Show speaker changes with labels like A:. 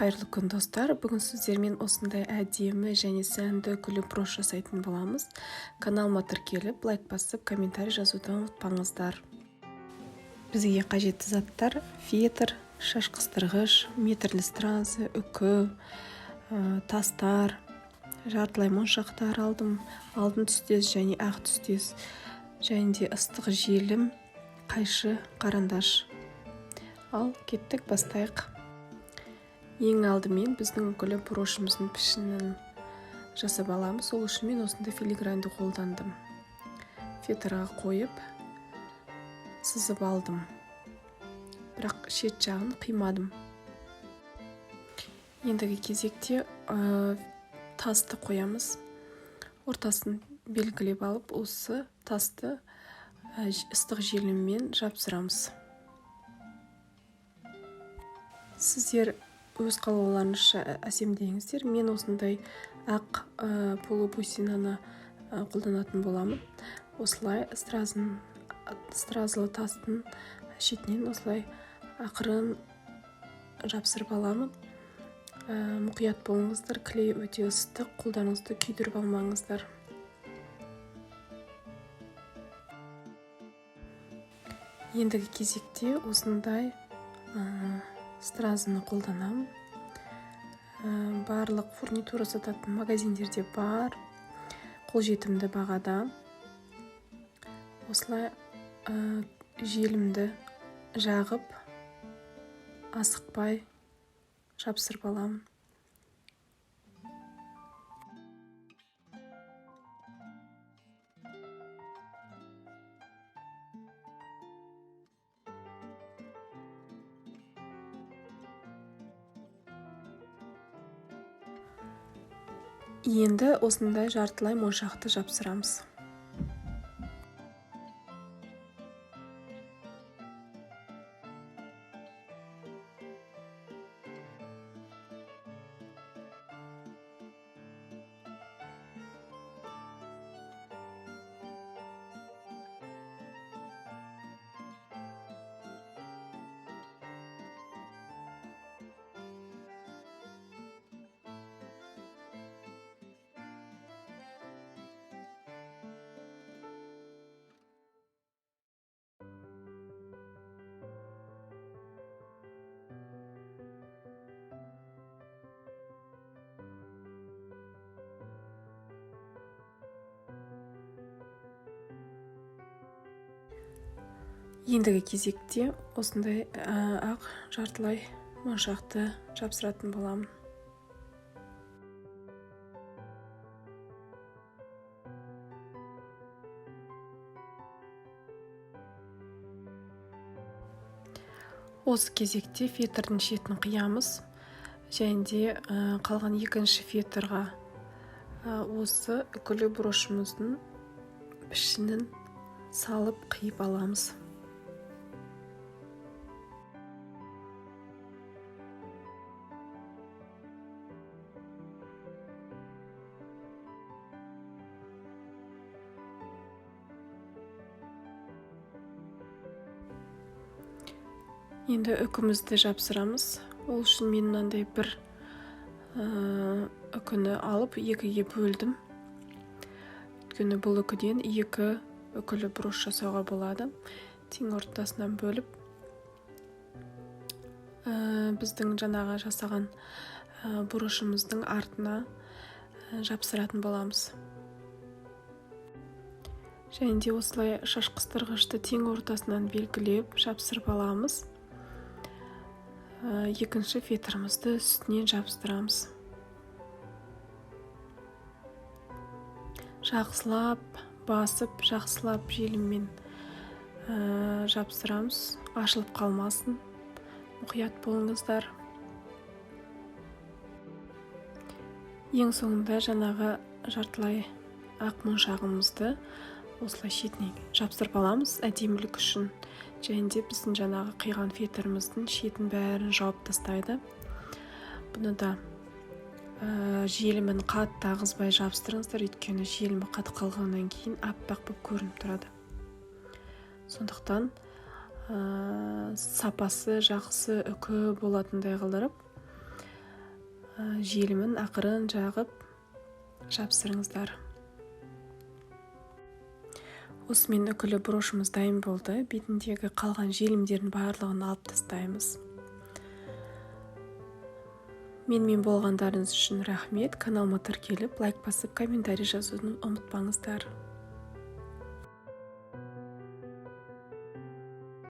A: Қайырлы күн достар, бүгін сіздермен осындай әдемі және сәнді үкілі брош жасайтын боламыз. Каналыма тіркеліп, лайк басып, комментарий жазудан ұмытпаңыздар. Бізге қажетті заттар: фетр, шаш қыстырғыш, метрлі стразы, үкі, тастар, жартылай моншақтар алдым. Алтын түстес және ақ түстес, және де ыстық желім, қайшы, қарандаш. Ал кеттік, бастайық. Ең алдымен біздің үкілі брошымыздың пішінін жасап аламыз. Ол үшін мен осындай филигранды қолдандым. Фетрға қойып сызып алдым, бірақ шет жағын қимадым. Ендігі кезекте тасты қоямыз. Ортасын белгілеп алып, осы тасты ыстық желіммен жапсырамыз. Сіздер өз қалауларыңызша әсемдеңіздер. Мен осындай ақ полубусинаны қолданатын боламын. Осылай стразылы тастың шетінен осылай ақырын жапсырып аламын. Мұқият болыңыздар, клей өте ыстық, қолдарыңызды күйдіріп алмаңыздар. Ендігі кезекте осындай стразыны қолданамын. Барлық фурнитура сататын магазиндерде бар, қолжетімді бағада. Осылай желімді жағып, асықпай жапсырып аламын. Енді осындай жартылай моншақты жапсырамыз. Ендігі кезекте осындай ақ жартылай моншақты жапсыратын боламын. Осы кезекте фетрдің шетін қиямыз, және де қалған екінші фетрға осы үкілі брошымыздың пішінін салып қиып аламыз. Енді үкімізді жапсырамыз. Ол үшін мен мынандай бір үкіні алып екіге бөлдім. Өйткені бұл үкіден екі үкілі брош жасауға болады. Тең ортасынан бөліп, біздің жаңағы жасаған брошымыздың артына жапсыратын боламыз. Және де осылай шаш қыстырғышты тең ортасынан белгілеп жапсырып аламыз. Екінші фетрімізді үстінен жапсырамыз. Жақсылап басып, жақсылап желіммен жапсырамыз. Ашылып қалмасын. Мұқият болыңыздар. Ең соңында жаңағы жартылай ақ моншағымызды осылай шетіне жапсырып аламыз, әдемілік үшін. Және де біздің жаңағы қиған фетріміздің шетін бәрін жауып тастайды. Бұны да желімін қатты ағызбай жабыстырыңыздар, өйткені желімі қатып қалғаннан кейін аппақ болып көрініп тұрады. Сондықтан сапасы жақсы үкі болатындай қылдырып желімін ақырын жағып жапсырыңыздар. Осымен үкілі брошымыз дайын болды. Бетіндегі қалған желімдерін барлығын алып тастаймыз. Менімен болғандарыңыз үшін рахмет. Каналыма тіркеліп, лайк басып, комментарий жазуды ұмытпаңыздар.